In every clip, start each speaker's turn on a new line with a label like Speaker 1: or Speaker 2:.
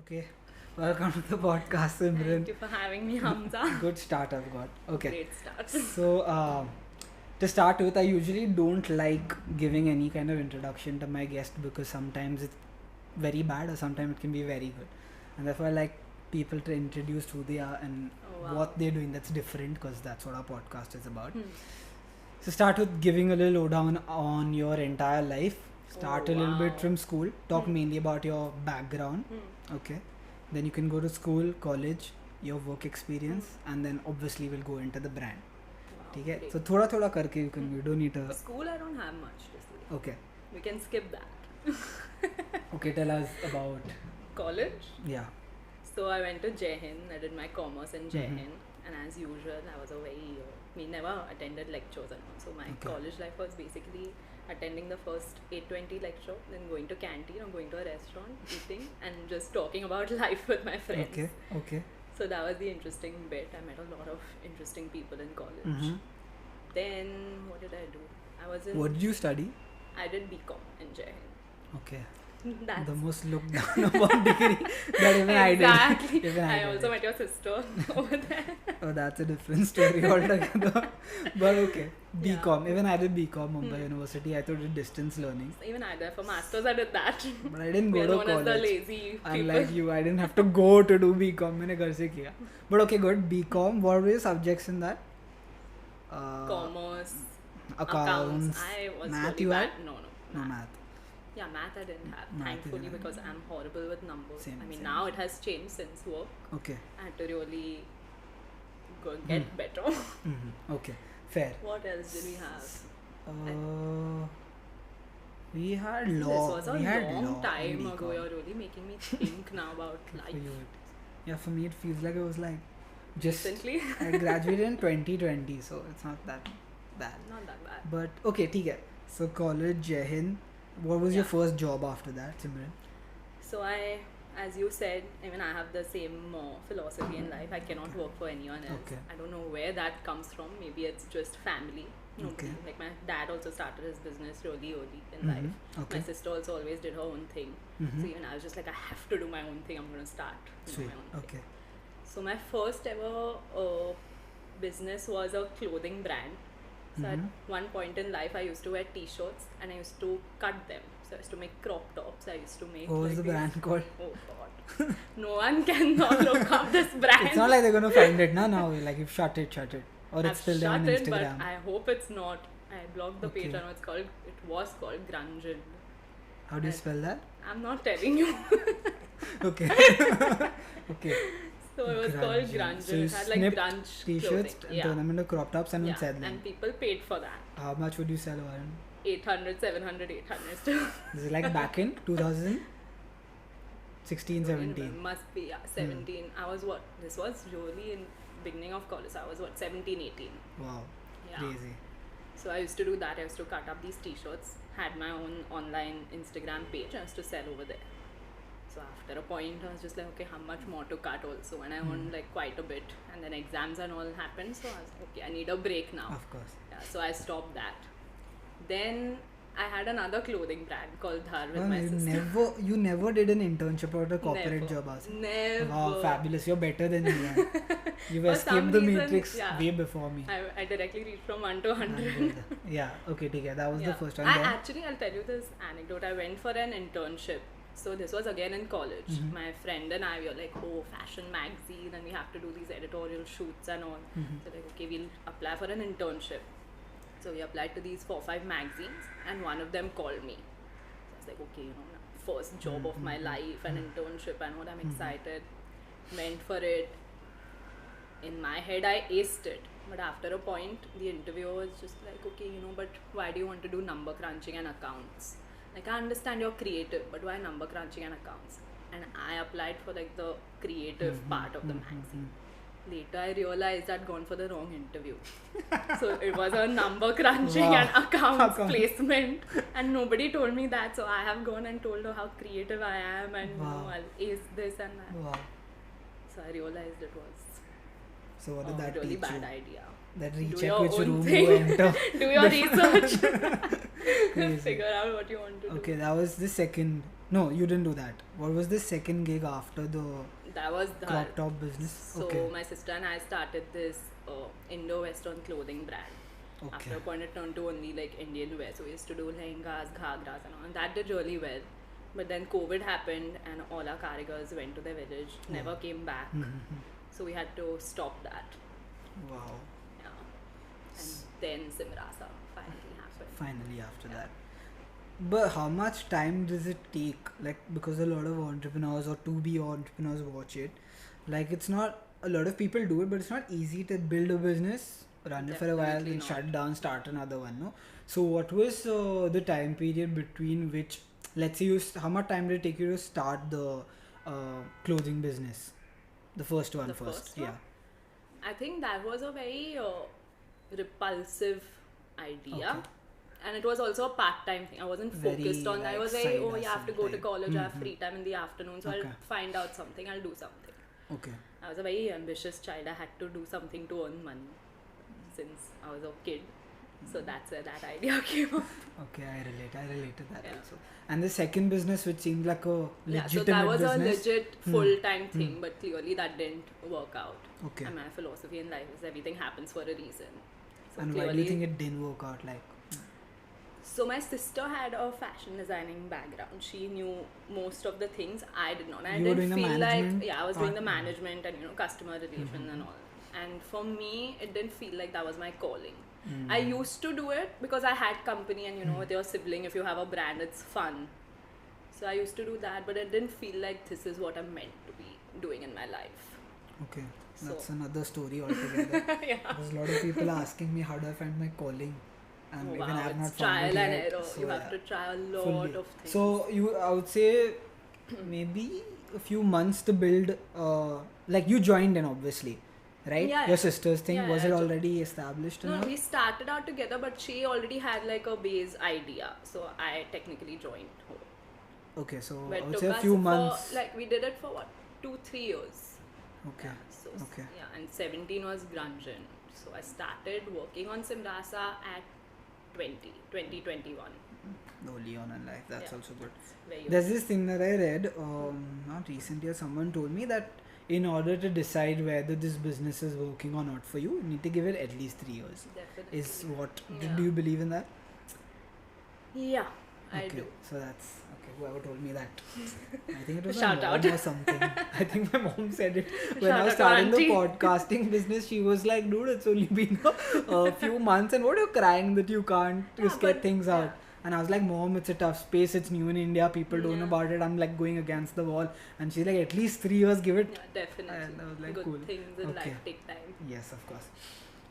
Speaker 1: Okay, welcome to the podcast, Simran.
Speaker 2: Thank you for having me, Hamza.
Speaker 1: Good start I've got. Okay,
Speaker 2: Great start.
Speaker 1: so to start with, I usually don't like giving any kind of introduction to my guest because sometimes it's very bad or sometimes it can be very good, and therefore I like people to introduce who they are and
Speaker 2: Oh, wow.
Speaker 1: what they're doing that's different because that's what our podcast is about.
Speaker 2: Hmm.
Speaker 1: So start with giving a little lowdown on your entire life. Start
Speaker 2: Oh,
Speaker 1: a little bit
Speaker 2: wow.
Speaker 1: from school. Talk
Speaker 2: Hmm.
Speaker 1: mainly about your background.
Speaker 2: Hmm.
Speaker 1: Okay. Then you can go to school, college, your work experience, and then obviously we'll go into the brand.
Speaker 2: Wow,
Speaker 1: ठीक है?
Speaker 2: great.
Speaker 1: So थोड़ा थोड़ा करके you can. You don't need to.
Speaker 2: School, I don't have much to say.
Speaker 1: Okay.
Speaker 2: We can skip that.
Speaker 1: Okay. Tell us about.
Speaker 2: College.
Speaker 1: Yeah.
Speaker 2: So I went to Jai Hind. I did my commerce in Jai
Speaker 1: Mhm.
Speaker 2: Hind. And as usual, I was a very. We never attended lectures and all. So my
Speaker 1: Okay.
Speaker 2: college life was basically attending the first 8:20 lecture, then going to canteen or going to a restaurant, eating, and just talking about life with my friends.
Speaker 1: Okay. Okay.
Speaker 2: So that was the interesting bit. I met a lot of interesting people in college.
Speaker 1: Mm-hmm.
Speaker 2: Then what did I do? I was in.
Speaker 1: What did you study?
Speaker 2: I did BCom in Jai Hind.
Speaker 1: Okay.
Speaker 2: That's
Speaker 1: The most looked down upon degree that even I did.
Speaker 2: exactly.
Speaker 1: Even
Speaker 2: I
Speaker 1: did
Speaker 2: also
Speaker 1: it.
Speaker 2: met your sister over there.
Speaker 1: Oh, that's a different story altogether. But okay, BCom.
Speaker 2: Yeah.
Speaker 1: Even I did BCom, Mumbai
Speaker 2: Hmm.
Speaker 1: University. I thought it distance learning,
Speaker 2: Even I did for masters. I did that.
Speaker 1: but I didn't
Speaker 2: We
Speaker 1: go
Speaker 2: are
Speaker 1: to
Speaker 2: known as the
Speaker 1: college.
Speaker 2: lazy people.
Speaker 1: Unlike you, I didn't have to go to do BCom. मैंने घर से किया. But okay, good. BCom. What were your subjects in that?
Speaker 2: Commerce,
Speaker 1: Accounts.
Speaker 2: I was
Speaker 1: Math
Speaker 2: really
Speaker 1: you
Speaker 2: bad.
Speaker 1: had?
Speaker 2: No,
Speaker 1: No
Speaker 2: math.
Speaker 1: math.
Speaker 2: Yeah, math I didn't have.
Speaker 1: Math you
Speaker 2: Thankfully,
Speaker 1: didn't have.
Speaker 2: because I'm horrible with numbers.
Speaker 1: Same,
Speaker 2: I mean,
Speaker 1: same.
Speaker 2: now it has changed since work.
Speaker 1: Okay.
Speaker 2: I had to really get better.
Speaker 1: Mm-hmm. Okay. Fair.
Speaker 2: What else did we have?
Speaker 1: We had
Speaker 2: This
Speaker 1: law.
Speaker 2: was a
Speaker 1: we had
Speaker 2: long
Speaker 1: law
Speaker 2: time
Speaker 1: in
Speaker 2: ago.
Speaker 1: BCom.
Speaker 2: You're really making me think now about
Speaker 1: For
Speaker 2: life.
Speaker 1: you, it is. Yeah, for me it feels like it was like just
Speaker 2: Recently,
Speaker 1: I graduated in 2020, so it's not that bad.
Speaker 2: not that bad.
Speaker 1: But okay, ठीक है. So college, Jai Hind. What was your
Speaker 2: Yeah.
Speaker 1: first job after that, Simran?
Speaker 2: So as you said, even I have the same philosophy in life. I cannot work for anyone else.
Speaker 1: Okay.
Speaker 2: I don't know where that comes from. Maybe it's just family. Nobody,
Speaker 1: Okay.
Speaker 2: like my dad also started his business really early in
Speaker 1: Mhm.
Speaker 2: life.
Speaker 1: Okay.
Speaker 2: My sister also always did her own thing.
Speaker 1: Mhm.
Speaker 2: So even I was just like, I have to do my own thing. I'm going to start
Speaker 1: Sweet.
Speaker 2: my own thing.
Speaker 1: Okay.
Speaker 2: So my first ever business was a clothing brand. So
Speaker 1: Mhm.
Speaker 2: at one point in life, I used to wear T-shirts and I used to cut them. So I used to make crop tops. I used to make.
Speaker 1: What was
Speaker 2: like
Speaker 1: the
Speaker 2: these-
Speaker 1: brand called?
Speaker 2: Oh God! No one can not look up this brand.
Speaker 1: It's not like they're gonna find it now. Like you've shut it, or
Speaker 2: I've
Speaker 1: it's still there on
Speaker 2: shut it,
Speaker 1: Instagram.
Speaker 2: but I hope it's not. I blocked the page.
Speaker 1: Okay.
Speaker 2: I know it's called. It was called Grunge.
Speaker 1: How do you spell that?
Speaker 2: I'm not telling you.
Speaker 1: Okay. Okay.
Speaker 2: So it was called Grunge.
Speaker 1: So you
Speaker 2: It had like
Speaker 1: snipped
Speaker 2: grunge
Speaker 1: T-shirts,
Speaker 2: clothing.
Speaker 1: turn
Speaker 2: Yeah.
Speaker 1: them into crop tops, and then
Speaker 2: Yeah.
Speaker 1: sell them.
Speaker 2: And people paid for that.
Speaker 1: How much would you sell one?
Speaker 2: 800, 700, 800 still.
Speaker 1: This is like back in 2016, 17.
Speaker 2: Must be, yeah, 17. I was what? This was really in beginning of college. I was what, 17, 18.
Speaker 1: Wow.
Speaker 2: Yeah.
Speaker 1: Crazy.
Speaker 2: So I used to do that. I used to cut up these T-shirts. Had my own online Instagram page. I used to sell over there. So after a point, I was just like, okay, how much more to cut also? And I earned like quite a bit. And then exams and all happened. So I was like, okay, I need a break now.
Speaker 1: Of course.
Speaker 2: Yeah, so I stopped that. Then I had another clothing brand called Dhar with
Speaker 1: Well,
Speaker 2: my sister.
Speaker 1: you never did an internship or a corporate
Speaker 2: Never.
Speaker 1: job. Asa.
Speaker 2: Never.
Speaker 1: Wow, fabulous. You're better than me. Man. You've
Speaker 2: For some
Speaker 1: escaped the
Speaker 2: reason,
Speaker 1: matrix
Speaker 2: yeah.
Speaker 1: way before me.
Speaker 2: I directly reached from 1 to 100.
Speaker 1: Yeah, okay, take it. That was the
Speaker 2: Yeah.
Speaker 1: first one.
Speaker 2: I
Speaker 1: Then-
Speaker 2: actually, I'll tell you this anecdote. I went for an internship. So this was again in college.
Speaker 1: Mhm.
Speaker 2: My friend and I were like, oh, fashion magazine, and we have to do these editorial shoots and all.
Speaker 1: Mhm.
Speaker 2: So like, okay, we'll apply for an internship. So we applied to these 4-5 magazines, and one of them called me. So I was like, okay, first job of my life, an internship, and what I'm excited. Went for it. In my head, I aced it. But after a point, the interviewer was just like, okay, but why do you want to do number crunching and accounts? Like, I understand you're creative, but why number crunching and accounts? And I applied for like the creative part of the magazine. Later, I realized I'd gone for the wrong interview. So it was a number crunching
Speaker 1: Wow.
Speaker 2: and accounts
Speaker 1: How come?
Speaker 2: placement, and nobody told me that. So I have gone and told her how creative I am, and
Speaker 1: Wow.
Speaker 2: I'll ace this and that.
Speaker 1: Wow.
Speaker 2: So I realized it was
Speaker 1: So what did that
Speaker 2: really
Speaker 1: teach
Speaker 2: bad
Speaker 1: you?
Speaker 2: idea.
Speaker 1: That
Speaker 2: Do
Speaker 1: recheck
Speaker 2: your
Speaker 1: which
Speaker 2: own
Speaker 1: room
Speaker 2: thing.
Speaker 1: you enter.
Speaker 2: Do your research.
Speaker 1: Crazy.
Speaker 2: Figure out what you want to do.
Speaker 1: Okay, that was the second No, you didn't do that. What was the second gig after the
Speaker 2: That was the
Speaker 1: crop top business?
Speaker 2: So
Speaker 1: Okay.
Speaker 2: my sister and I started this Indo-Western clothing brand.
Speaker 1: Okay.
Speaker 2: After a point it turned to only like Indian wear. So we used to do lehengas, ghagras and all. And that did really well. But then COVID happened and all our karigars went to their village, never came back.
Speaker 1: Mm-hmm.
Speaker 2: So we had to stop that.
Speaker 1: Wow.
Speaker 2: Yeah. And then SIMRASA finally happened.
Speaker 1: Finally after that. But how much time does it take? Like, because a lot of entrepreneurs or to be entrepreneurs watch it. Like, it's not, a lot of people do it, but it's not easy to build a business, run it for a while,
Speaker 2: Definitely
Speaker 1: then
Speaker 2: not.
Speaker 1: shut down, start another one, no? So what was the time period between which, let's say how much time did it take you to start the clothing business? The first one
Speaker 2: The
Speaker 1: first.
Speaker 2: first one?
Speaker 1: Yeah.
Speaker 2: I think that was a very repulsive idea.
Speaker 1: Okay.
Speaker 2: And it was also a part-time thing. I wasn't
Speaker 1: Very,
Speaker 2: focused on that. I
Speaker 1: like,
Speaker 2: was like,
Speaker 1: side
Speaker 2: oh, you have to
Speaker 1: hustle
Speaker 2: go to
Speaker 1: type.
Speaker 2: college, I have
Speaker 1: Mhm.
Speaker 2: free time in the afternoon, so
Speaker 1: Okay.
Speaker 2: I'll find out something, I'll do something.
Speaker 1: Okay.
Speaker 2: I was a very ambitious child. I had to do something to earn money since I was a kid. So that's where that idea came up.
Speaker 1: Okay, I relate to that
Speaker 2: Yeah.
Speaker 1: also. And the second business, which seemed like a
Speaker 2: Yeah,
Speaker 1: legitimate
Speaker 2: so that was
Speaker 1: business.
Speaker 2: a legit full-time thing, but clearly that didn't work out.
Speaker 1: Okay.
Speaker 2: And my philosophy in life is everything happens for a reason. So
Speaker 1: And why do you think it didn't work out? Like,
Speaker 2: So my sister had a fashion designing background. She knew most of the things I did not. I
Speaker 1: You were
Speaker 2: didn't
Speaker 1: doing the
Speaker 2: feel
Speaker 1: management
Speaker 2: like I was doing the
Speaker 1: part?
Speaker 2: management and customer relations and all. And for me, it didn't feel like that was my calling. I used to do it because I had company and with your sibling, if you have a brand, it's fun. So I used to do that, but it didn't feel like this is what I'm meant to be doing in my life.
Speaker 1: okay,
Speaker 2: So-
Speaker 1: that's another story altogether.
Speaker 2: Yeah.
Speaker 1: There's a lot of people asking me how do I find my calling, and
Speaker 2: Oh,
Speaker 1: even
Speaker 2: wow,
Speaker 1: I have not
Speaker 2: it's
Speaker 1: found
Speaker 2: trial
Speaker 1: it
Speaker 2: and
Speaker 1: yet.
Speaker 2: error.
Speaker 1: So
Speaker 2: You have
Speaker 1: yeah,
Speaker 2: to try a lot
Speaker 1: fully.
Speaker 2: of things.
Speaker 1: So I would say maybe a few months to build. Like you joined in, obviously, right?
Speaker 2: Yeah,
Speaker 1: Your
Speaker 2: yeah.
Speaker 1: sister's thing,
Speaker 2: Yeah,
Speaker 1: was
Speaker 2: yeah,
Speaker 1: it
Speaker 2: I jo-
Speaker 1: already established?
Speaker 2: No,
Speaker 1: enough?
Speaker 2: we started out together, but she already had like a base idea, so I technically joined her.
Speaker 1: Okay, so
Speaker 2: But
Speaker 1: I
Speaker 2: it
Speaker 1: would
Speaker 2: took
Speaker 1: say a
Speaker 2: us
Speaker 1: few
Speaker 2: for,
Speaker 1: months.
Speaker 2: like we did it for what, 2-3 years.
Speaker 1: Okay.
Speaker 2: Yeah, so
Speaker 1: Okay.
Speaker 2: yeah, and 17 was grungeon. So I started working on SIMRASA at 2021.
Speaker 1: No, Leon and life. That's
Speaker 2: Yeah.
Speaker 1: also good.
Speaker 2: Very
Speaker 1: There's this thing that I read, not recently, someone told me that in order to decide whether this business is working or not for you, you need to give it at least 3 years.
Speaker 2: definitely.
Speaker 1: Is what?
Speaker 2: Yeah.
Speaker 1: Do you believe in that?
Speaker 2: Yeah, I
Speaker 1: Okay,
Speaker 2: do.
Speaker 1: so that's okay. Whoever told me that, I think it was
Speaker 2: Shout
Speaker 1: my mom
Speaker 2: out.
Speaker 1: or something. I think my mom said it when
Speaker 2: Shout
Speaker 1: I was
Speaker 2: out to
Speaker 1: starting the
Speaker 2: auntie.
Speaker 1: podcasting business. She was like, "Dude, it's only been a few months, and what are you crying that you can't just get
Speaker 2: but-
Speaker 1: things out?"
Speaker 2: yeah.
Speaker 1: And I was like, "Mom, it's a tough space. It's new in India. People don't know
Speaker 2: Yeah.
Speaker 1: about it. I'm like going against the wall." And she's like, "At least 3 years. Give it."
Speaker 2: Yeah, definitely.
Speaker 1: And I was like,
Speaker 2: Good
Speaker 1: cool.
Speaker 2: things in
Speaker 1: Okay.
Speaker 2: life take time.
Speaker 1: Yes, of course.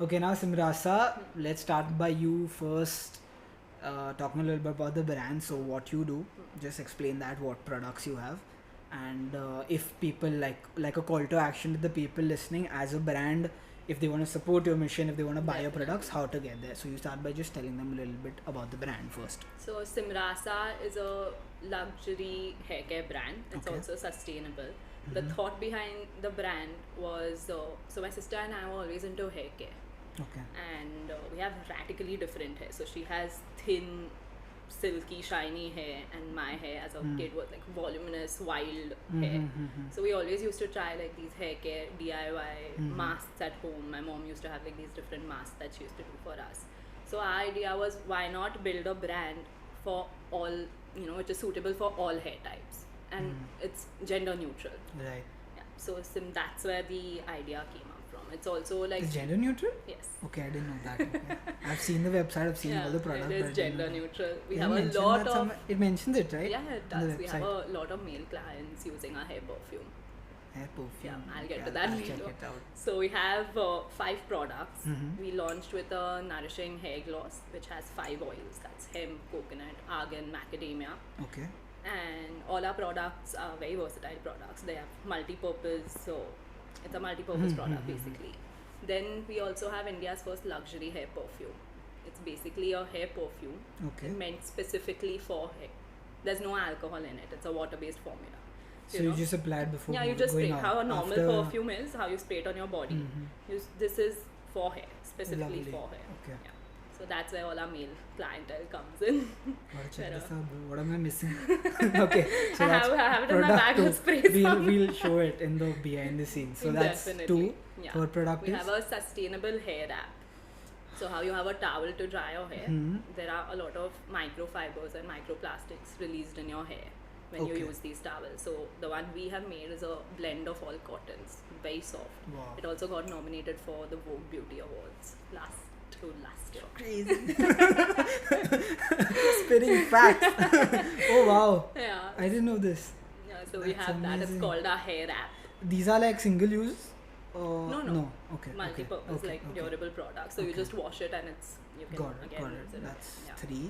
Speaker 1: Okay, now Simrasa, let's start by you first. Talking a little bit about the brand. So what you do, just explain that, what products you have, and if people like a call to action to the people listening as a brand, if they want to support your mission, if they want to buy your
Speaker 2: Definitely.
Speaker 1: products, how to get there. So you start by just telling them a little bit about the brand first.
Speaker 2: So SIMRASA is a luxury hair care brand. It's
Speaker 1: Okay.
Speaker 2: also sustainable. The thought behind the brand was so my sister and I were always into hair care,
Speaker 1: Okay.
Speaker 2: and we have radically different hair. So she has thin, silky, shiny hair, and my hair as a kid was like voluminous, wild hair. So we always used to try like these hair care DIY masks at home. My mom used to have like these different masks that she used to do for us. So our idea was, why not build a brand for all, which is suitable for all hair types, and it's gender neutral.
Speaker 1: Right.
Speaker 2: Yeah. So that's where the idea came up from. It's also like
Speaker 1: Is gender neutral?
Speaker 2: yes.
Speaker 1: Okay, I didn't know that. Okay. I've seen the website. I've seen all the products.
Speaker 2: it
Speaker 1: but I
Speaker 2: is
Speaker 1: didn't know
Speaker 2: gender
Speaker 1: that.
Speaker 2: neutral. We
Speaker 1: It
Speaker 2: have a
Speaker 1: mentions
Speaker 2: lot
Speaker 1: that
Speaker 2: of
Speaker 1: somewhere- It mentions it, right?
Speaker 2: yeah, it
Speaker 1: On the
Speaker 2: does. We have
Speaker 1: website.
Speaker 2: a lot of male clients using our hair perfume.
Speaker 1: Hair perfume.
Speaker 2: Yeah, I'll get
Speaker 1: Okay,
Speaker 2: to that
Speaker 1: I'll
Speaker 2: later.
Speaker 1: check it out.
Speaker 2: So we have 5 products.
Speaker 1: Mhm.
Speaker 2: We launched with a nourishing hair gloss which has 5 oils. That's hemp, coconut, argan, macadamia.
Speaker 1: Okay.
Speaker 2: And all our products are very versatile products. They have multi-purpose, so it's a multi-purpose product basically. Then we also have India's first luxury hair perfume. It's basically a hair perfume
Speaker 1: Okay.
Speaker 2: meant specifically for hair. There's no alcohol in it. It's a water-based formula.
Speaker 1: So you just apply it before
Speaker 2: yeah, you just
Speaker 1: going
Speaker 2: spray.
Speaker 1: out.
Speaker 2: How a normal
Speaker 1: After-
Speaker 2: perfume is, how you spray it on your body.
Speaker 1: Mhm.
Speaker 2: This is for hair, specifically
Speaker 1: Lovely.
Speaker 2: for hair.
Speaker 1: Okay.
Speaker 2: Yeah. So that's where all our male clientele comes in.
Speaker 1: Gotta check
Speaker 2: There
Speaker 1: this
Speaker 2: are-
Speaker 1: out, bro. What am I missing? Okay, so
Speaker 2: I
Speaker 1: that's
Speaker 2: have it in my
Speaker 1: product
Speaker 2: bag.
Speaker 1: two.
Speaker 2: I'll spray some.
Speaker 1: We'll show it in the behind the scenes. So that's
Speaker 2: Definitely.
Speaker 1: 2.
Speaker 2: Yeah.
Speaker 1: Third product
Speaker 2: We
Speaker 1: is
Speaker 2: have a sustainable hair app. So how you have a towel to dry your hair, there are a lot of microfibers and microplastics released in your hair when you
Speaker 1: Okay.
Speaker 2: use these towels. So the one we have made is a blend of all cottons, very soft.
Speaker 1: Wow.
Speaker 2: It also got nominated for the Vogue Beauty Awards last year.
Speaker 1: Crazy. Spitting facts. Oh wow.
Speaker 2: Yeah.
Speaker 1: I didn't know this.
Speaker 2: Yeah, so we
Speaker 1: That's
Speaker 2: have that. It's
Speaker 1: amazing.
Speaker 2: called our hair app.
Speaker 1: These are like single use?
Speaker 2: No.
Speaker 1: Okay.
Speaker 2: Multi-purpose,
Speaker 1: okay.
Speaker 2: like durable products. So you
Speaker 1: Okay.
Speaker 2: just wash it and you can
Speaker 1: Got
Speaker 2: again
Speaker 1: it.
Speaker 2: use it.
Speaker 1: That's
Speaker 2: Yeah.
Speaker 1: 3.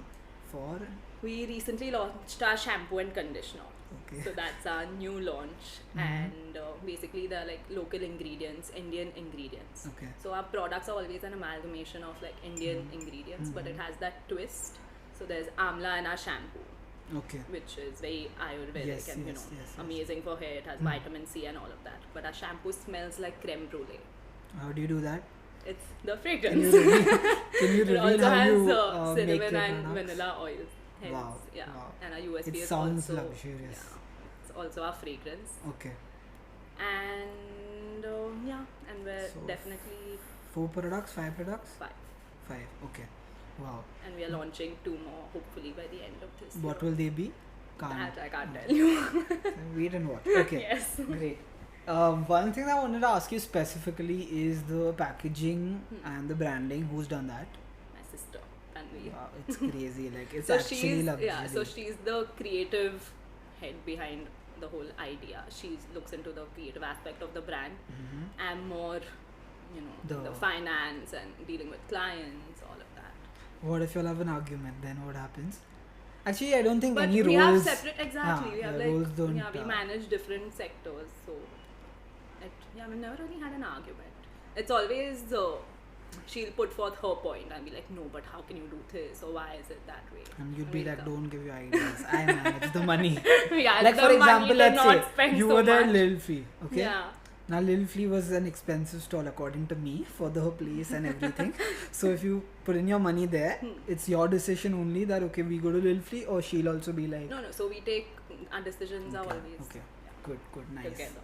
Speaker 1: 4.
Speaker 2: We recently launched our shampoo and conditioner.
Speaker 1: Okay.
Speaker 2: So that's our new launch, and basically they're like local ingredients, Indian ingredients.
Speaker 1: Okay.
Speaker 2: So our products are always an amalgamation of like Indian ingredients, but it has that twist. So there's amla in our shampoo,
Speaker 1: Okay.
Speaker 2: which is very Ayurvedic
Speaker 1: Yes,
Speaker 2: and
Speaker 1: yes, yes.
Speaker 2: amazing for hair. It has vitamin C and all of that. But our shampoo smells like creme brulee.
Speaker 1: How do you do that?
Speaker 2: It's the
Speaker 1: Can
Speaker 2: fragrance.
Speaker 1: you reveal, can you
Speaker 2: It
Speaker 1: reveal
Speaker 2: also
Speaker 1: how
Speaker 2: has
Speaker 1: you make
Speaker 2: cinnamon
Speaker 1: your
Speaker 2: and
Speaker 1: products?
Speaker 2: vanilla oil. Hence,
Speaker 1: Wow,
Speaker 2: yeah.
Speaker 1: wow.
Speaker 2: And our USP
Speaker 1: It
Speaker 2: is
Speaker 1: sounds
Speaker 2: also
Speaker 1: luxurious.
Speaker 2: Yeah, it's also our fragrance.
Speaker 1: Okay.
Speaker 2: And and we're
Speaker 1: So
Speaker 2: definitely
Speaker 1: 4 products, 5 products?
Speaker 2: 5.
Speaker 1: 5. Okay. Wow.
Speaker 2: And we are launching 2 more hopefully by the end of this
Speaker 1: What
Speaker 2: year.
Speaker 1: will they be?
Speaker 2: That I can't tell you.
Speaker 1: Wait and watch. Okay.
Speaker 2: Yes.
Speaker 1: Great. One thing I wanted to ask you specifically is the packaging and the branding. Who's done that?
Speaker 2: My sister Tanvi.
Speaker 1: Wow, it's crazy. Like it's
Speaker 2: So
Speaker 1: actually luxury.
Speaker 2: so she's the creative head behind the whole idea. She looks into the creative aspect of the brand. I'm more, the finance and dealing with clients, all of that.
Speaker 1: What if you'll have an argument? Then what happens? Actually, I don't think
Speaker 2: But
Speaker 1: any
Speaker 2: we
Speaker 1: roles.
Speaker 2: have separate, exactly. We have
Speaker 1: the
Speaker 2: like,
Speaker 1: roles don't.
Speaker 2: we manage different sectors. So, we've never really had an argument. It's always, she'll put forth her point and be like, no, but how can you do this? Or why is it that way?
Speaker 1: And you'd be
Speaker 2: we'll
Speaker 1: like,
Speaker 2: come.
Speaker 1: don't give your ideas. I manage the money.
Speaker 2: Yeah,
Speaker 1: Like
Speaker 2: the
Speaker 1: for
Speaker 2: money
Speaker 1: example,
Speaker 2: to
Speaker 1: let's
Speaker 2: not
Speaker 1: say
Speaker 2: spend
Speaker 1: you
Speaker 2: so
Speaker 1: were there
Speaker 2: much.
Speaker 1: Lil Fee. Okay.
Speaker 2: Yeah.
Speaker 1: Now Lil Flea was an expensive stall according to me for the place and everything. So if you put in your money there, it's your decision only that okay we go to Lil Flea, or she'll also be like
Speaker 2: No, so we take, our decisions are always
Speaker 1: okay, good, nice.
Speaker 2: together.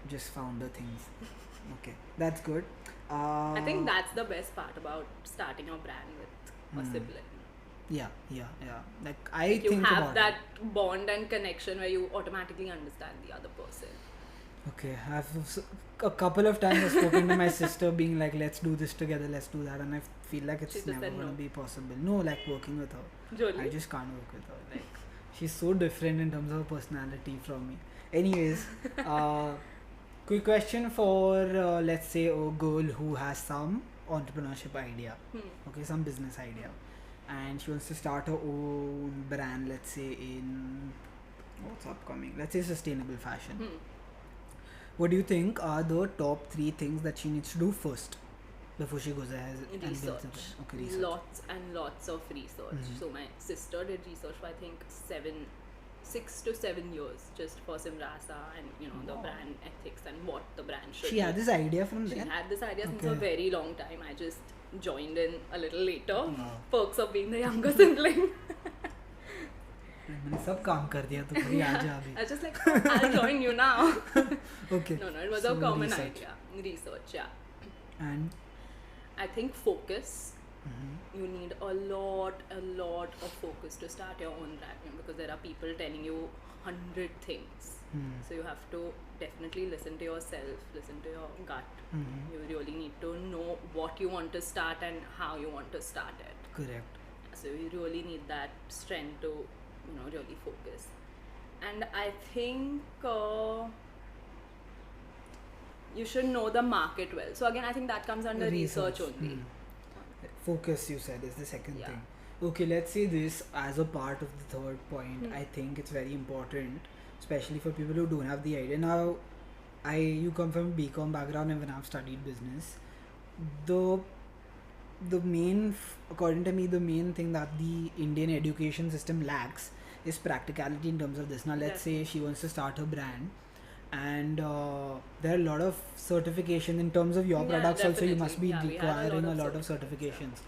Speaker 1: Just founder things. Okay, that's good.
Speaker 2: I think that's the best part about starting your brand with a sibling.
Speaker 1: Yeah. Like I
Speaker 2: You
Speaker 1: think
Speaker 2: have
Speaker 1: about
Speaker 2: that
Speaker 1: it.
Speaker 2: bond and connection where you automatically understand the other person.
Speaker 1: Okay, a couple of times I've spoken to my sister being like, let's do this together, let's do that, and I feel like it's
Speaker 2: She just
Speaker 1: never
Speaker 2: said
Speaker 1: going to
Speaker 2: no.
Speaker 1: be possible. No, like working with her.
Speaker 2: Jolly.
Speaker 1: I just can't work with her. Like, she's so different in terms of her personality from me. Anyways, quick question for, let's say, a girl who has some entrepreneurship idea, okay, some business idea, and she wants to start her own brand, let's say in, what's upcoming? Let's say sustainable fashion. What do you think are the top 3 things that she needs to do first before she goes ahead and builds the
Speaker 2: Research.
Speaker 1: brand? Okay, research.
Speaker 2: Lots and lots of research. So my sister did research for I think 6 to 7 years just for SIMRASA and the brand ethics and what the brand should
Speaker 1: She
Speaker 2: be.
Speaker 1: had this idea from
Speaker 2: She
Speaker 1: there?
Speaker 2: had this idea since a
Speaker 1: Okay.
Speaker 2: very long time. I just joined in a little later.
Speaker 1: Wow.
Speaker 2: Perks of being the younger sibling.
Speaker 1: मैंने सब काम कर दिया तो कभी आ जा अभी.
Speaker 2: I was just like, oh, I'll join you now.
Speaker 1: Okay.
Speaker 2: No, it was
Speaker 1: So
Speaker 2: a common
Speaker 1: research.
Speaker 2: idea. Research, yeah.
Speaker 1: And
Speaker 2: I think focus. You need a lot of focus to start your own brand because there are people telling you 100 things. So you have to definitely listen to yourself, listen to your gut. You really need to know what you want to start and how you want to start it.
Speaker 1: correct.
Speaker 2: So you really need that strength to really focus. And I think you should know the market well. So again, I think that comes under research only.
Speaker 1: Focus, you said, is the second
Speaker 2: Yeah.
Speaker 1: thing. Okay, let's say this as a part of the third point. I think it's very important, especially for people who don't have the idea. Now, you come from BCom background and when I've studied business, the main, according to me, the main thing that the Indian education system lacks is practicality in terms of this. Now, let's say she wants to start her brand, and there are a lot of certification in terms of your
Speaker 2: Yeah,
Speaker 1: products. Also, you
Speaker 2: definitely.
Speaker 1: must be
Speaker 2: Yeah, we have a lot
Speaker 1: requiring a
Speaker 2: of
Speaker 1: lot of
Speaker 2: certifications,
Speaker 1: certifications.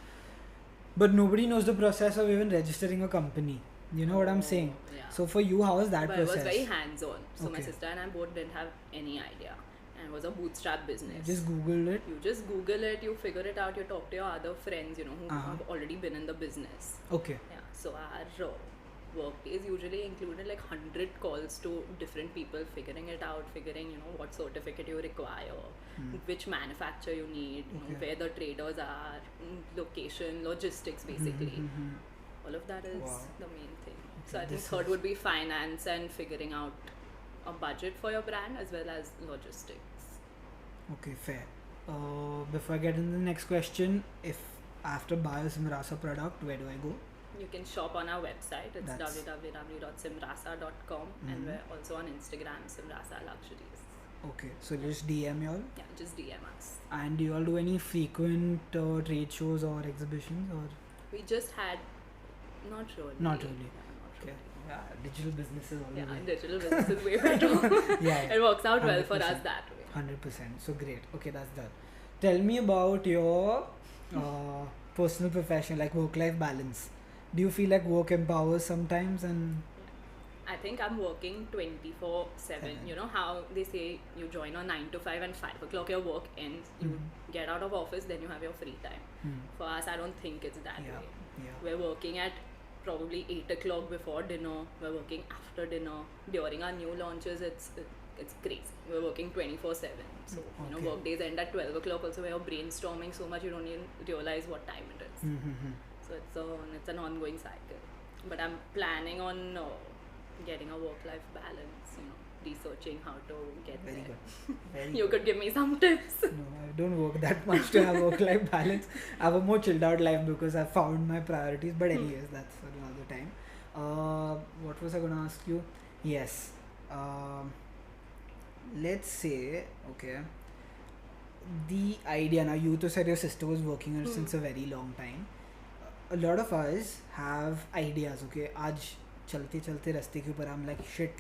Speaker 1: But nobody knows the process of even registering a company. You know what I'm saying?
Speaker 2: Yeah.
Speaker 1: So for you, how was that
Speaker 2: But
Speaker 1: process?
Speaker 2: it was very hands-on. So my
Speaker 1: Okay.
Speaker 2: sister and I both didn't have any idea. And it was a bootstrap business.
Speaker 1: Just Googled it.
Speaker 2: You just Google it, you figure it out, you talk to your other friends, who
Speaker 1: Uh-huh.
Speaker 2: have already been in the business.
Speaker 1: Okay.
Speaker 2: Yeah. So our work days usually included like 100 calls to different people, figuring it out, figuring, what certificate you require, which manufacturer you need,
Speaker 1: Okay.
Speaker 2: where the traders are, location, logistics basically. All of that is
Speaker 1: Wow.
Speaker 2: the main thing. So I think
Speaker 1: This
Speaker 2: third
Speaker 1: is-
Speaker 2: would be finance and figuring out a budget for your brand as well as logistics.
Speaker 1: Okay, fair. Before I get into the next question, if I have to buy a SIMRASA product, where do I go?
Speaker 2: You can shop on our website. It's
Speaker 1: That's-
Speaker 2: www.simrasa.com and we're also on Instagram, Simrasa Luxuries.
Speaker 1: Okay, so just DM y'all.
Speaker 2: Yeah, just DM us.
Speaker 1: And do you all do any frequent trade shows or exhibitions or?
Speaker 2: We just had, not really.
Speaker 1: Not really.
Speaker 2: Yeah, not
Speaker 1: Okay.
Speaker 2: really.
Speaker 1: Yeah, digital business is always
Speaker 2: Yeah, digital business is way better.
Speaker 1: yeah.
Speaker 2: It works out well for
Speaker 1: 100%.
Speaker 2: us that way.
Speaker 1: 100%. So great. Okay, that's done. Tell me about your personal profession, like work-life balance. Do you feel like work empowers sometimes? And
Speaker 2: I think I'm working 24/7. You know how they say you join on 9 to 5 and 5 o'clock your work ends. You get out of office, then you have your free time. For us, I don't think it's that
Speaker 1: yeah,
Speaker 2: way.
Speaker 1: yeah.
Speaker 2: We're working at probably 8 o'clock before dinner. We're working after dinner. During our new launches, it's crazy. We're working 24/7. So,
Speaker 1: Okay.
Speaker 2: work days end at 12 o'clock also where you're brainstorming so much you don't even realize what time it is. So it's an ongoing cycle. But I'm planning on getting a work-life balance, researching how to get
Speaker 1: Very
Speaker 2: there.
Speaker 1: good. Very
Speaker 2: You
Speaker 1: good.
Speaker 2: could give me some tips.
Speaker 1: No, I don't work that much to have work-life balance. I have a more chilled out life because I found my priorities. But anyways, that's for another time. What was I going to ask you? Yes. Let's say, okay, the idea, now you to said your sister was working on it since a very long time. A lot of us have ideas, okay, आज चलते चलते रास्ते के ऊपर I'm like shit,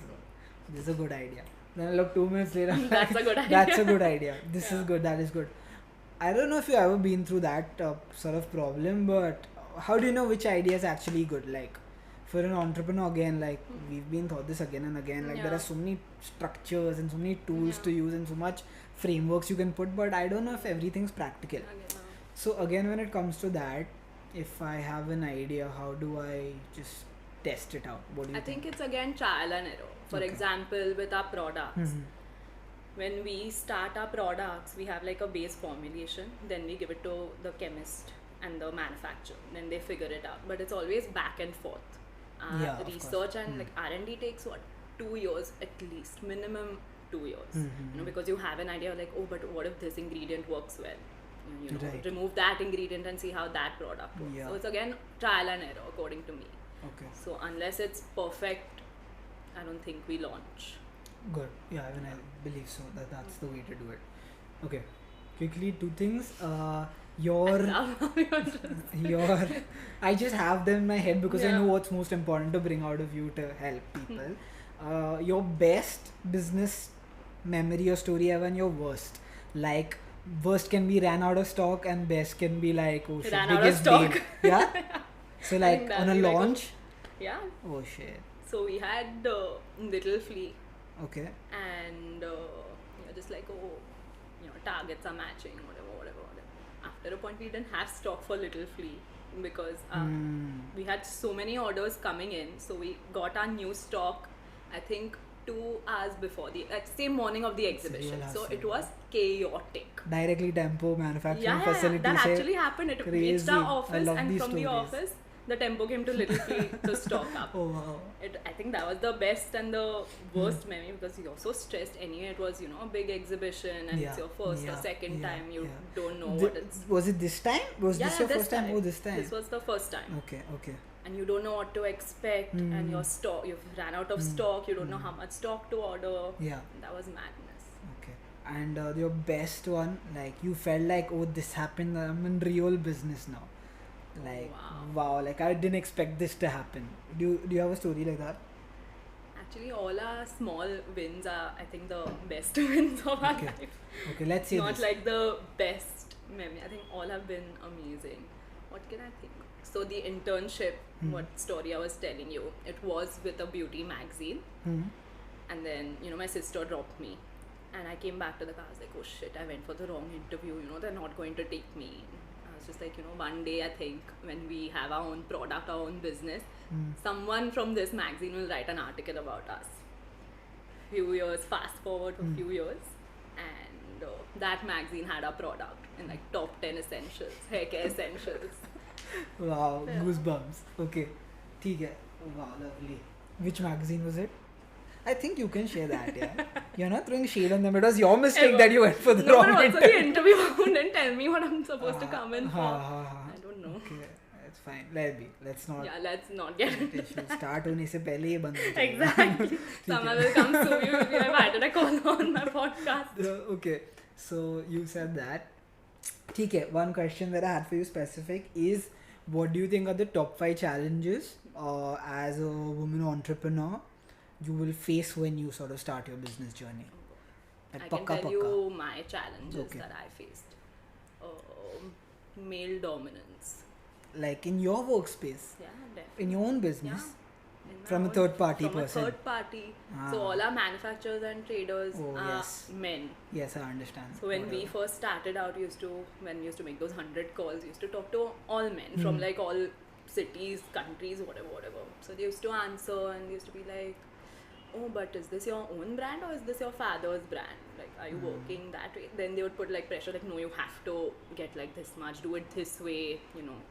Speaker 1: this is a good idea. Then I look 2 minutes later, I'm
Speaker 2: That's
Speaker 1: like,
Speaker 2: a good idea.
Speaker 1: that's a good idea. This
Speaker 2: Yeah.
Speaker 1: is good, that is good. I don't know if you've ever been through that sort of problem, but how do you know which idea is actually good? Like, for an entrepreneur, again, like, we've been taught this again and again, like, there are so many structures and so many tools to use and so much frameworks you can put, but I don't know if everything's practical. So again, when it comes to that, if I have an idea, how do I just test it out? What do you
Speaker 2: I think it's again trial and error. For example, with our products, when we start our products, we have like a base formulation, then we give it to the chemist and the manufacturer, then they figure it out. But it's always back and forth.
Speaker 1: Yeah, of
Speaker 2: Research
Speaker 1: course.
Speaker 2: and like R&D takes 2 years at least, minimum 2 years. Because you have an idea like, oh, but what if this ingredient works well?
Speaker 1: Right.
Speaker 2: Remove that ingredient and see how that product works.
Speaker 1: Yeah.
Speaker 2: So it's again trial and error according to me.
Speaker 1: Okay.
Speaker 2: So unless it's perfect, I don't think we launch.
Speaker 1: Good. Yeah, even I believe so. That's the way to do it. Okay. Quickly, 2 things. Your I just have them in my head because I know what's most important to bring out of you to help people. Your best business memory or story ever and your worst. Like, worst can be ran out of stock and best can be like, oh shit,
Speaker 2: Ran out of
Speaker 1: biggest
Speaker 2: stock.
Speaker 1: deal. Yeah? So
Speaker 2: I
Speaker 1: like
Speaker 2: think
Speaker 1: on a
Speaker 2: that'd be like a-
Speaker 1: launch,
Speaker 2: Yeah.
Speaker 1: oh shit.
Speaker 2: So we had Little Flea
Speaker 1: Okay.
Speaker 2: and you're just like, oh, targets are matching, whatever. After a point, we didn't have stock for Little Flea because we had so many orders coming in. So we got our new stock, I think, 2 hours before the same morning of the exhibition. So
Speaker 1: hustle.
Speaker 2: it was chaotic.
Speaker 1: Directly tempo manufacturing
Speaker 2: Yeah,
Speaker 1: facility.
Speaker 2: that
Speaker 1: say,
Speaker 2: actually happened. It
Speaker 1: crazy.
Speaker 2: reached our
Speaker 1: I
Speaker 2: office,
Speaker 1: love
Speaker 2: and
Speaker 1: these
Speaker 2: from the
Speaker 1: stories.
Speaker 2: office, the tempo came to Little Flea to stock up.
Speaker 1: Oh wow.
Speaker 2: I think that was the best and the worst memory because you're so stressed anyway. It was, a big exhibition and it's your first or second time. You don't know what it's.
Speaker 1: Was it this time? Was this your
Speaker 2: this
Speaker 1: first time? Oh, this time.
Speaker 2: This was the first time.
Speaker 1: Okay.
Speaker 2: And you don't know what to expect and your stock, you've ran out of stock, you don't know how much stock to order.
Speaker 1: Yeah.
Speaker 2: That was madness.
Speaker 1: Okay. And your best one, like you felt like, oh, this happened. I'm in real business now. Like wow, like I didn't expect this to happen. Do you have a story like that?
Speaker 2: Actually, all our small wins are, I think, the best wins of our life.
Speaker 1: Okay, let's say
Speaker 2: Not
Speaker 1: this.
Speaker 2: like the best memory. I think all have been amazing. What can I think? So the internship, what story I was telling you, it was with a beauty magazine. And then, my sister dropped me. And I came back to the car. I was like, oh shit, I went for the wrong interview. They're not going to take me. I was just like, one day I think when we have our own product, our own business, someone from this magazine will write an article about us. Few years, fast forward a few years. And that magazine had our product in like top 10 essentials, hair care essentials.
Speaker 1: Wow, goosebumps. Okay. ठीक है. Wow, lovely. Which magazine was it? I think you can share that, yeah. You're not throwing shade on them. It was your mistake that you went for the wrong
Speaker 2: but also
Speaker 1: interview.
Speaker 2: the interview didn't tell me what I'm supposed to come in for. I don't know.
Speaker 1: Okay, it's fine. Let be. Let's not.
Speaker 2: Yeah, let's not get into
Speaker 1: It start होने से पहले ये बंद हो जाएगा.
Speaker 2: Exactly. Someone will come sue you if you have added a call on my podcast.
Speaker 1: Okay, so you said that. ठीक है. One question that I had for you specific is, what do you think are the top 5 challenges as a woman entrepreneur you will face when you sort of start your business journey?
Speaker 2: I can tell you my challenges that I faced. Male dominance.
Speaker 1: Like in your workspace?
Speaker 2: Yeah, definitely.
Speaker 1: In your own business?
Speaker 2: Yeah.
Speaker 1: From a third party person?
Speaker 2: From a third party. So all our manufacturers and traders are men.
Speaker 1: Yes, I understand.
Speaker 2: So when we first started out, when we used to make those 100 calls, we used to talk to all men from like all cities, countries, whatever. So they used to answer and they used to be like, oh, but is this your own brand or is this your father's brand? Like, are you working that way? Then they would put like pressure, like, no, you have to get like this much, do it this way.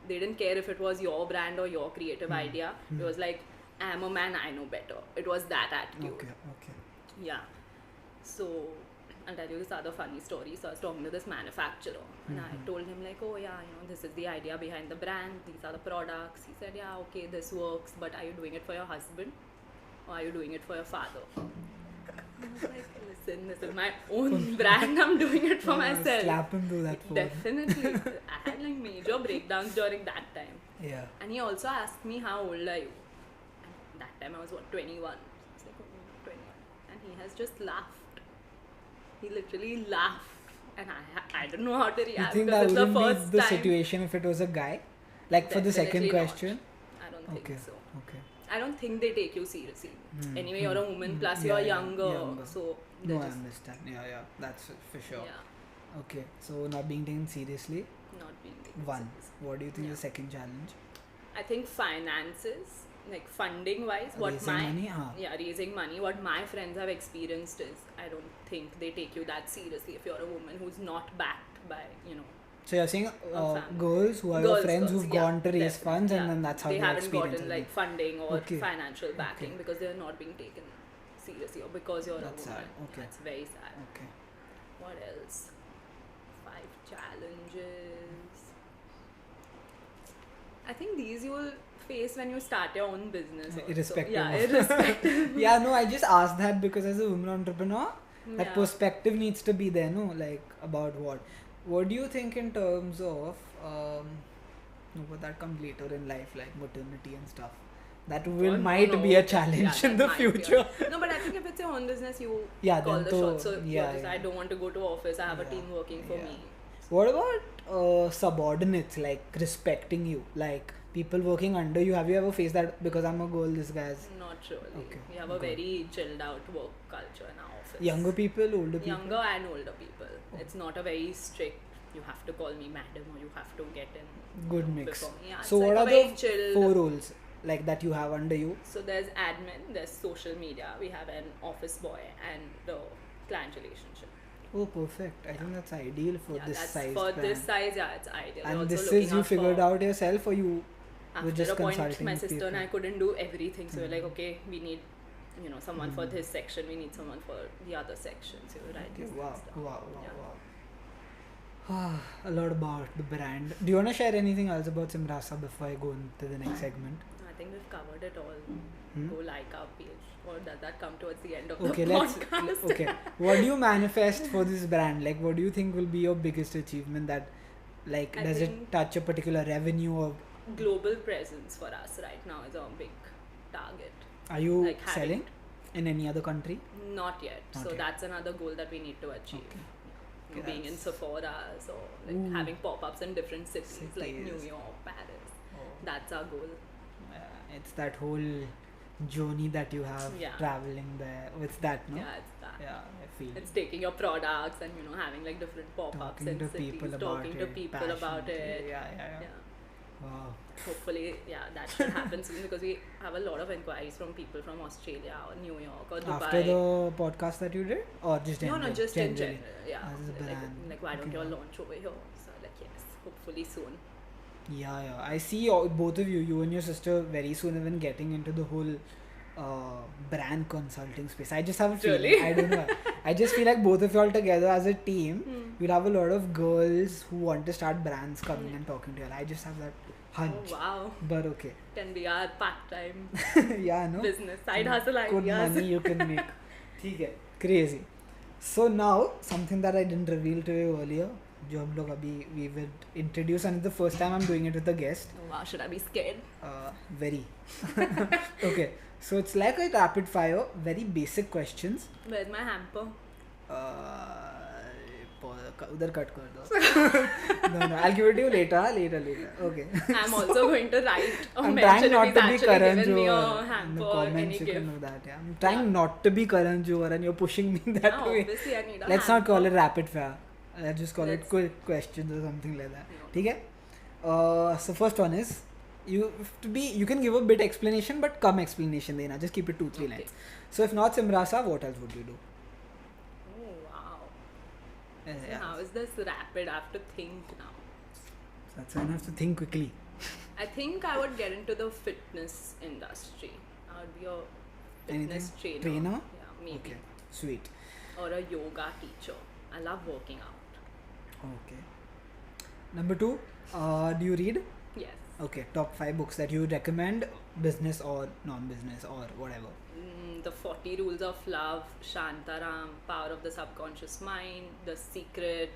Speaker 2: They didn't care if it was your brand or your creative idea. It was like, I'm a man, I know better. It was that attitude.
Speaker 1: Okay.
Speaker 2: Yeah. So I'll tell you this other funny story. So I was talking to this manufacturer and I told him like, oh yeah, this is the idea behind the brand. These are the products. He said, yeah, okay, this works. But are you doing it for your husband? Or are you doing it for your father? I was like, listen, this is my own brand. I'm doing it for myself.
Speaker 1: Slap him through that phone.
Speaker 2: Definitely. I had like major breakdowns during that time.
Speaker 1: Yeah.
Speaker 2: And he also asked me, how old are you? And that time I was 21. I was like, oh, 21. And he has just laughed. He literally laughed. And I don't know how to react.
Speaker 1: You think that wouldn't be the situation if it was a guy? Like for the second question?
Speaker 2: I don't think so.
Speaker 1: Okay.
Speaker 2: I don't think they take you seriously. Anyway, you're a woman, plus you're younger. So
Speaker 1: no, I understand. Yeah, that's for sure.
Speaker 2: Yeah.
Speaker 1: Okay, so not being taken seriously.
Speaker 2: Not being taken
Speaker 1: One.
Speaker 2: seriously.
Speaker 1: What do you think is the second challenge?
Speaker 2: I think finances, like funding wise, raising money. What my friends have experienced is, I don't think they take you that seriously if you're a woman who's not backed by,
Speaker 1: So you're saying girls who are your friends who've gone to raise funds and then that's how they
Speaker 2: haven't gotten like funding or financial backing because they're not being taken seriously or because you're a woman.
Speaker 1: Sad. Okay.
Speaker 2: That's very sad.
Speaker 1: Okay.
Speaker 2: What else? 5 challenges. I think these you will face when you start your own business.
Speaker 1: Irrespective.
Speaker 2: Irrespective.
Speaker 1: Yeah, no, I just asked that because as a woman entrepreneur, that perspective needs to be there, no? Like about what? What do you think in terms of, but that comes later in life, like maternity and stuff. That might be a challenge in the future.
Speaker 2: No, but I think if it's your own business, you
Speaker 1: call
Speaker 2: the shots. So I don't want to go to office. I have a team working for me.
Speaker 1: What about subordinates, like respecting you, like people working under you? Have you ever faced that? Because I'm a girl, this guy's...
Speaker 2: Not really. Okay. We have a very chilled out work culture in our office.
Speaker 1: Younger people, older people?
Speaker 2: Younger and older people. Oh. It's not a very strict, you have to call me madam or you have to get in.
Speaker 1: Good mix.
Speaker 2: Yeah,
Speaker 1: so what are the 4 roles like that you have under you?
Speaker 2: So there's admin, there's social media, we have an office boy and the client relationship.
Speaker 1: Oh, perfect. I think that's ideal for this size.
Speaker 2: For this size, it's ideal.
Speaker 1: And this is you figured out yourself or you were just
Speaker 2: consulting? After a point, my sister
Speaker 1: people?
Speaker 2: and I couldn't do everything. So we're like, okay, we need someone for this section, we need someone for the other section. So we write
Speaker 1: Wow. A lot about the brand. Do you want to share anything else about SIMRASA before I go into the next segment?
Speaker 2: I think we've covered it all. Go like our page. Or does that come towards the end of the podcast?
Speaker 1: Okay. What do you manifest for this brand? Like, what do you think will be your biggest achievement? That, like, does it touch a particular revenue or...
Speaker 2: Global presence for us right now is a big target.
Speaker 1: Are you selling in any other country?
Speaker 2: Not yet. That's another goal that we need to achieve. Okay, being in Sephora's or having pop-ups in different cities like New York, Paris. that's our goal.
Speaker 1: It's that whole journey that you have traveling there. It's that, no?
Speaker 2: Yeah, it's that.
Speaker 1: Yeah, I feel
Speaker 2: It's taking your products and having like different pop-ups
Speaker 1: talking
Speaker 2: in
Speaker 1: to
Speaker 2: cities,
Speaker 1: people
Speaker 2: talking
Speaker 1: about
Speaker 2: to
Speaker 1: it,
Speaker 2: people about it.
Speaker 1: Yeah. Wow.
Speaker 2: Hopefully, that should happen soon, because we have a lot of inquiries from people from Australia or New York or Dubai.
Speaker 1: After the podcast that you did, or just
Speaker 2: No, just
Speaker 1: generally?
Speaker 2: in general. Yeah.
Speaker 1: As a brand.
Speaker 2: Like why don't you all launch over here? So like yes, hopefully soon.
Speaker 1: Yeah. I see both of you and your sister very soon even getting into the whole brand consulting space. I just have a feeling.
Speaker 2: Really?
Speaker 1: I don't know. I just feel like both of you all together as a team, you'll have a lot of girls who want to start brands coming and talking to you. I just have that hunch.
Speaker 2: Oh wow.
Speaker 1: But okay.
Speaker 2: Can be our part-time
Speaker 1: no?
Speaker 2: business, side hustle
Speaker 1: Good
Speaker 2: ideas.
Speaker 1: money you can make. ठीक है. Crazy. So now something that I didn't reveal to you earlier, जो हम लोग अभी we will introduce, and it's the first time I'm doing it with a guest.
Speaker 2: Oh, wow, should I be scared?
Speaker 1: Very. Okay. So it's like a rapid fire, very basic questions.
Speaker 2: Where's my hamper?
Speaker 1: उधर cut कर दो. No, I'll give it to you later. Okay.
Speaker 2: I'm also going to write or
Speaker 1: I'm
Speaker 2: mention
Speaker 1: trying not
Speaker 2: if
Speaker 1: to
Speaker 2: he's
Speaker 1: be
Speaker 2: actually
Speaker 1: Karan
Speaker 2: given me a
Speaker 1: Johar. In the
Speaker 2: hamper or any
Speaker 1: comments you
Speaker 2: gift.
Speaker 1: can know that. Yeah. I'm trying not to be Karan Johar, and you're pushing me that
Speaker 2: Yeah,
Speaker 1: way.
Speaker 2: obviously I need a
Speaker 1: Let's not
Speaker 2: hamper.
Speaker 1: call it rapid fire. Let's just call it quick questions or something like that.
Speaker 2: No.
Speaker 1: ठीक है? So first one is, you can give a bit explanation, but come explanation देना. Just keep it 2-3 lines. So if not Simrasa, what else would you do?
Speaker 2: Oh wow. So
Speaker 1: Yeah.
Speaker 2: how is this rapid? I have to think now.
Speaker 1: That's why I have to think quickly.
Speaker 2: I think I would get into the fitness industry. I would be a fitness trainer. Yeah, maybe.
Speaker 1: Okay. Sweet.
Speaker 2: Or a yoga teacher. I love working out.
Speaker 1: Okay. Number 2, do you read?
Speaker 2: Yes.
Speaker 1: Okay, top 5 books that you would recommend, business or non-business or whatever.
Speaker 2: The 40 Rules of Love, Shantaram, Power of the Subconscious Mind, The Secret,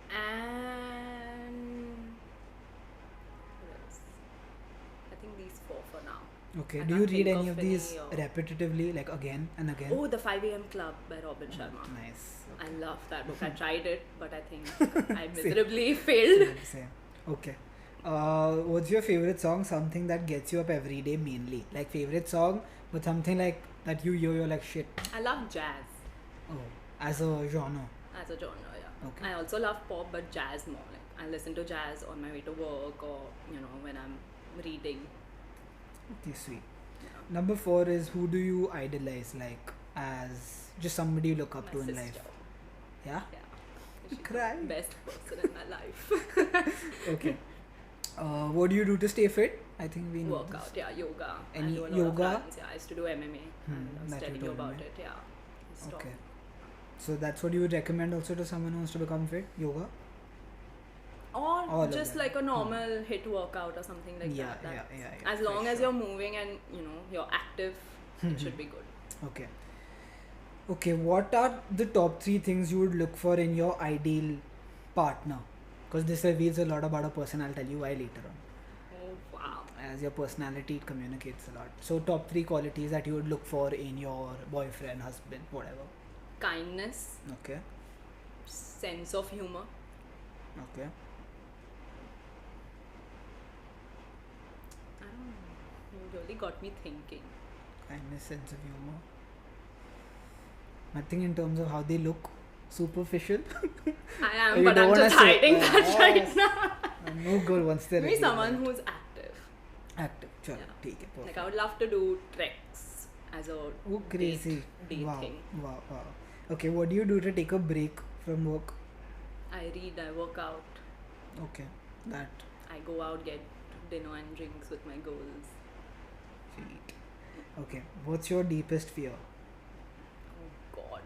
Speaker 2: and what else? I think these 4 for now.
Speaker 1: Okay,
Speaker 2: I
Speaker 1: do you
Speaker 2: can't
Speaker 1: read
Speaker 2: think
Speaker 1: any
Speaker 2: of
Speaker 1: of these
Speaker 2: any,
Speaker 1: repetitively, like again and again?
Speaker 2: Oh, The 5 AM Club by Robin Sharma.
Speaker 1: Nice.
Speaker 2: I love that book. I tried it, but I think I miserably failed.
Speaker 1: Same. Okay. What's your favorite song? Something that gets you up every day mainly. Like favorite song, but something like that you're like shit.
Speaker 2: I love jazz
Speaker 1: Oh, as a genre.
Speaker 2: as a genre, yeah.
Speaker 1: Okay.
Speaker 2: I also love pop, but jazz more. Like I listen to jazz on my way to work, or when I'm reading.
Speaker 1: Okay, sweet.
Speaker 2: Yeah.
Speaker 1: Number 4 is, who do you idolize, like as just somebody you look up
Speaker 2: My
Speaker 1: to in
Speaker 2: sister.
Speaker 1: life? Yeah?
Speaker 2: Yeah. She's
Speaker 1: Cry.
Speaker 2: the best person in my life.
Speaker 1: Okay. What do you do to stay fit? I think we know
Speaker 2: Workout,
Speaker 1: this.
Speaker 2: yeah, yoga.
Speaker 1: Any
Speaker 2: I do a lot
Speaker 1: yoga?
Speaker 2: of runs, yeah. I used to do MMA. I was
Speaker 1: that you
Speaker 2: telling you
Speaker 1: told
Speaker 2: about
Speaker 1: me.
Speaker 2: it, yeah. I stopped.
Speaker 1: Okay. So that's what you would recommend also to someone who wants to become fit? Yoga?
Speaker 2: Or
Speaker 1: All of
Speaker 2: just
Speaker 1: them.
Speaker 2: like a normal HIIT workout or something like
Speaker 1: Yeah,
Speaker 2: that.
Speaker 1: yeah,
Speaker 2: As
Speaker 1: for
Speaker 2: long as
Speaker 1: sure.
Speaker 2: you're moving and you're active, it should be good.
Speaker 1: Okay. Okay, what are the top 3 things you would look for in your ideal partner? Because this reveals a lot about a person. I'll tell you why later on.
Speaker 2: Oh wow.
Speaker 1: As your personality, it communicates a lot. So top 3 qualities that you would look for in your boyfriend, husband, whatever.
Speaker 2: Kindness,
Speaker 1: Okay.
Speaker 2: sense of humor,
Speaker 1: Okay.
Speaker 2: I don't know. You really got me thinking.
Speaker 1: Kindness, sense of humor. Nothing in terms of how they look. Superficial.
Speaker 2: I am,
Speaker 1: You
Speaker 2: but
Speaker 1: don't
Speaker 2: I'm
Speaker 1: wanna
Speaker 2: just
Speaker 1: say-
Speaker 2: hiding that
Speaker 1: Yes.
Speaker 2: right now.
Speaker 1: No girl wants their
Speaker 2: Maybe someone who's active.
Speaker 1: active. Chalo,
Speaker 2: Yeah.
Speaker 1: ठीक है,
Speaker 2: Like
Speaker 1: perfect.
Speaker 2: I would love to do treks as a
Speaker 1: Oh, crazy.
Speaker 2: date
Speaker 1: Wow.
Speaker 2: thing.
Speaker 1: Wow. Okay, what do you do to take a break from work?
Speaker 2: I read, I work out,
Speaker 1: Okay, that.
Speaker 2: I go out, get dinner and drinks with my girls.
Speaker 1: Sweet. Okay, what's your deepest fear?
Speaker 2: Oh God.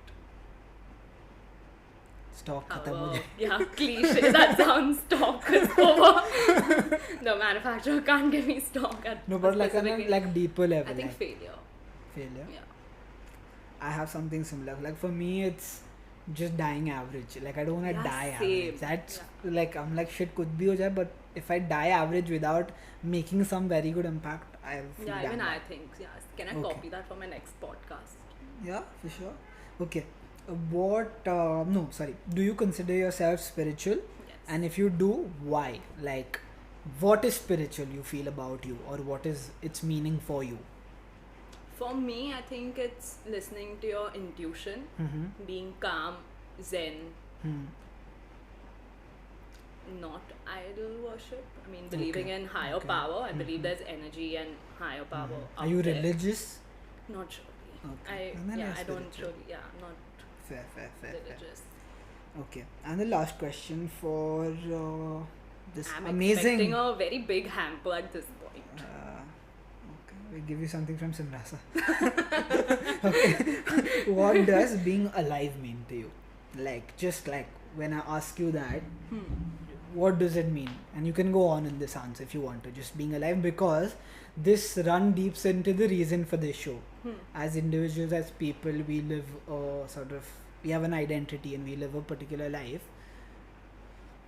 Speaker 1: Stock खत्म हो जाए.
Speaker 2: Yeah, cliche. That sounds stock is over. The manufacturer can't give me stock at
Speaker 1: No,
Speaker 2: a
Speaker 1: but like on a
Speaker 2: specific-
Speaker 1: like deeper level.
Speaker 2: I think
Speaker 1: like
Speaker 2: failure.
Speaker 1: failure.
Speaker 2: Yeah.
Speaker 1: I have something similar. Like for me, it's just dying average. Like I don't want to
Speaker 2: Yeah,
Speaker 1: die
Speaker 2: same.
Speaker 1: average. That's like I'm like shit could be ho jaye, but if I die average without making some very good impact, I feel
Speaker 2: Yeah,
Speaker 1: damn
Speaker 2: even I
Speaker 1: bad.
Speaker 2: think. Yeah. Can I
Speaker 1: Okay.
Speaker 2: copy that for my next podcast?
Speaker 1: Yeah, for sure. Okay. No, sorry. Do you consider yourself spiritual?
Speaker 2: Yes.
Speaker 1: And if you do, why? Like, what is spiritual you feel about you, or what is its meaning for you?
Speaker 2: For me, I think it's listening to your intuition, being calm, zen, not idol worship. I mean, believing in higher power. I believe there's energy and higher power.
Speaker 1: Are you
Speaker 2: there.
Speaker 1: religious?
Speaker 2: Not really.
Speaker 1: Okay.
Speaker 2: I don't really. Yeah, I'm not
Speaker 1: Fair.
Speaker 2: religious.
Speaker 1: Okay. And the last question for this
Speaker 2: I'm
Speaker 1: amazing.
Speaker 2: expecting a very big hamper at this point.
Speaker 1: Okay, we'll give you something from SIMRASA. Okay. What does being alive mean to you? Like, just like when I ask you that, what does it mean? And you can go on in this answer if you want to. Just being alive, because this run deeps into the reason for this show. As individuals, as people, we live we have an identity and we live a particular life.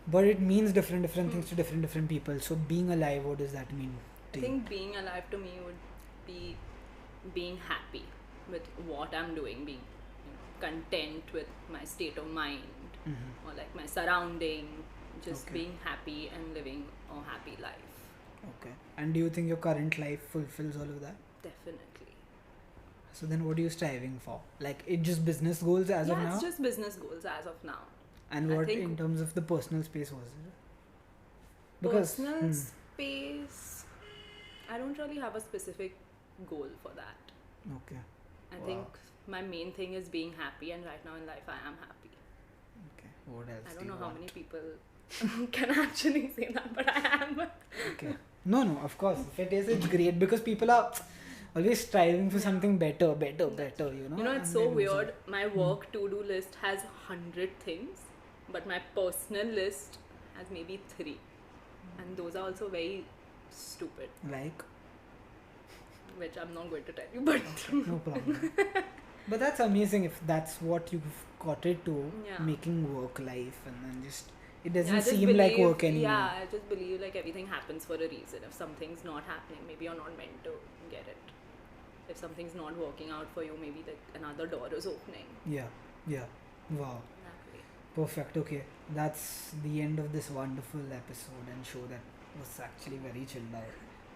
Speaker 1: But it means different things to different people. So being alive, what does that mean to you?
Speaker 2: I think being alive to me would be being happy with what I'm doing, being content with my state of mind, or like my surrounding, just being happy and living a happy life.
Speaker 1: Okay. And do you think your current life fulfills all of that?
Speaker 2: Definitely.
Speaker 1: So then what are you striving for? Like, it's just business goals as of now?
Speaker 2: Yeah, it's just business goals as of now.
Speaker 1: And what in terms of the personal space was it?
Speaker 2: Personal space, I don't really have a specific goal for that.
Speaker 1: Okay.
Speaker 2: I think my main thing is being happy, and right now in life I am happy.
Speaker 1: Okay. What else?
Speaker 2: I don't know how many people can actually say that, but I am.
Speaker 1: Okay. No, of course. If it is, it's great, because people are always striving for something better, you know.
Speaker 2: You know, it's so weird. My work to-do list has 100 things, but my personal list has maybe 3. And those are also very stupid.
Speaker 1: Like?
Speaker 2: Which I'm not going to tell you, but...
Speaker 1: Okay, no problem. But that's amazing if that's what you've got it to, making work life, and then just... It doesn't seem like work anymore.
Speaker 2: Yeah, I just believe like everything happens for a reason. If something's not happening, maybe you're not meant to get it. If something's not working out for you, maybe like another door is opening.
Speaker 1: Yeah. Wow.
Speaker 2: Exactly.
Speaker 1: Perfect. Okay. That's the end of this wonderful episode and show that was actually very chilled out.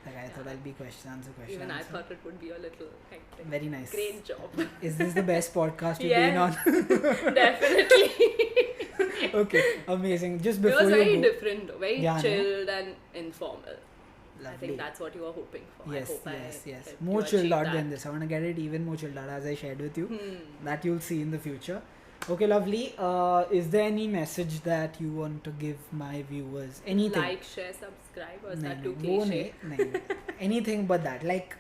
Speaker 1: Like, I thought I'll be answer.
Speaker 2: Even I thought it would be a little hectic.
Speaker 1: Very nice.
Speaker 2: Great job.
Speaker 1: Is this the best podcast you've been on?
Speaker 2: Definitely.
Speaker 1: Okay, amazing. Just before
Speaker 2: it was very
Speaker 1: you go,
Speaker 2: different, very chilled and informal.
Speaker 1: Lovely.
Speaker 2: I think that's what you were hoping for.
Speaker 1: Yes.
Speaker 2: I hope
Speaker 1: More chilled out than this. I want to get it even more chilled out, as I shared with you. That you'll see in the future. Okay, lovely. Is there any message that you want to give my viewers? Anything?
Speaker 2: Like, share, subscribe, or is that too cliche?
Speaker 1: Anything but that. Like,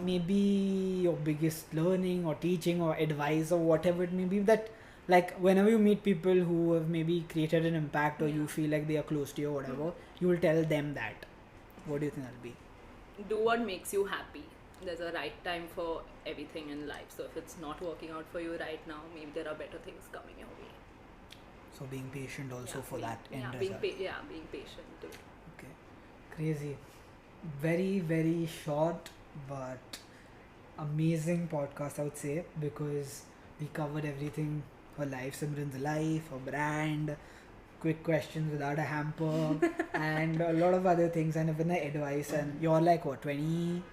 Speaker 1: maybe your biggest learning or teaching or advice or whatever it may be, that like whenever you meet people who have maybe created an impact, or you feel like they are close to you or whatever, you will tell them that. What do you think that'll be?
Speaker 2: Do what makes you happy. There's a right time for everything in life. So if it's not working out for you right now, maybe there are better things coming your way.
Speaker 1: So being patient also for that end
Speaker 2: being
Speaker 1: result.
Speaker 2: Being patient too.
Speaker 1: Okay. Crazy. Very, very short but amazing podcast, I would say, because we covered everything: her life, Simran's life, her brand, quick questions without a hamper, and a lot of other things, and even the advice. And you're like what, 26?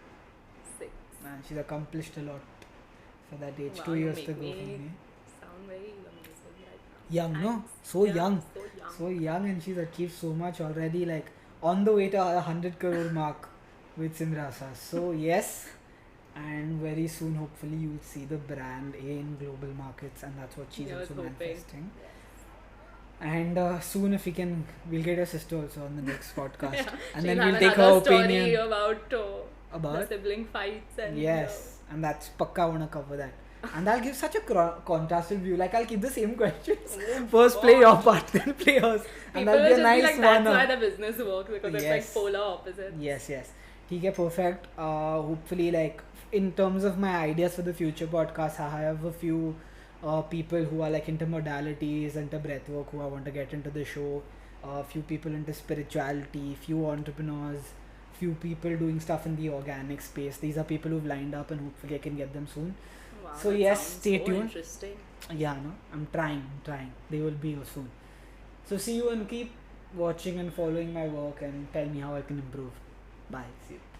Speaker 1: Man, she's accomplished a lot for that age.
Speaker 2: Wow,
Speaker 1: 2 years to go for me.
Speaker 2: Sound very amazing right now.
Speaker 1: Young, no? So young, and she's achieved so much already, like on the way to 100 crore mark with SIMRASA. So yes, and very soon hopefully you'll see the brand in global markets, and that's what she's also manifesting. And soon, if we'll get her sister also on the next podcast, and then we'll take her opinion
Speaker 2: about the sibling fights and
Speaker 1: and that's pakka. I wanna cover that, and I'll give such a contrasted view. Like, I'll keep the same questions. First play your part, then play hers, and that'll be a nice one.
Speaker 2: That's why the business works, because it's like polar opposites.
Speaker 1: Yes. Okay, perfect. Hopefully, like in terms of my ideas for the future podcasts, I have a few people who are like into modalities, into breathwork, who I want to get into the show. A few people into spirituality, few entrepreneurs, few people doing stuff in the organic space. These are people who've lined up, and hopefully I can get them soon.
Speaker 2: Wow,
Speaker 1: so yes, stay tuned.
Speaker 2: Interesting.
Speaker 1: Yeah, no, I'm trying. They will be here soon. So see you, and keep watching and following my work and tell me how I can improve. Bye. See you.